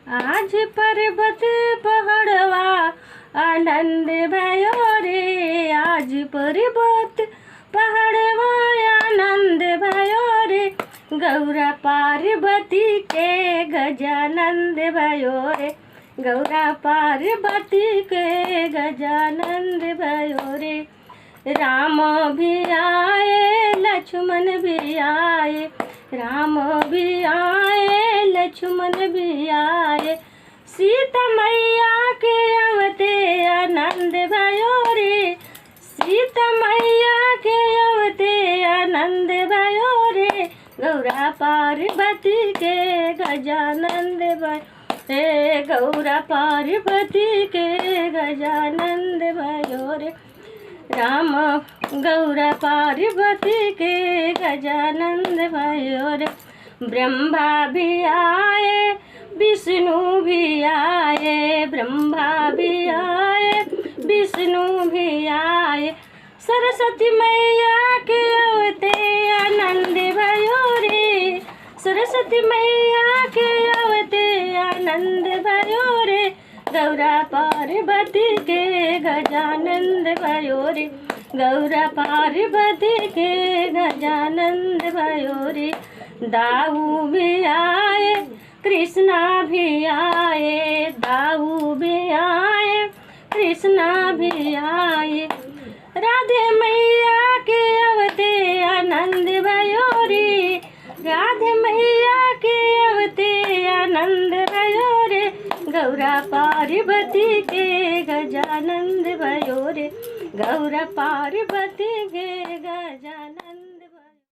आज पर्वत पहाड़वा आनंद भयो रे। आज पर्वत पहाड़वा आनंद भयो रे। गौरा पार्वती के गजानंद भयो रे। गौरा पार्वती के गजानंद भयो रे। राम भी आए लक्ष्मण भी आए। राम भी आए लक्ष्मण भी आए। सीता मैया के अवते आनंद भयो रे। सीता मैया के अवते आनंद भयो रे। गौरा पार्वती के गजानंद भयो रे। गौरा पार्वती के गजानंद भयो रे। राम गौरा पार्वती के गजानंद भयो रे। ब्रह्मा भी आए विष्णु भी आए। ब्रह्मा भी आए विष्णु भी आए। सरस्वती मैया के अवते आनंद भयो रे। सरस्वती मैया के अवते आनंद भयो रे। गौरा पार्वती के गजानंद भयो रे। गौरा पार्वती के गजानंद भयो रे। दाऊ भी आए कृष्णा भी आए। दाऊ भी आए कृष्णा भी आए। राधे मैया के अवते आनंद भयो रे। राधे मैया के अवते आनंद भयो रे। गौरा पार्वती के गजानंद भयो रे। गौरा पार्वती के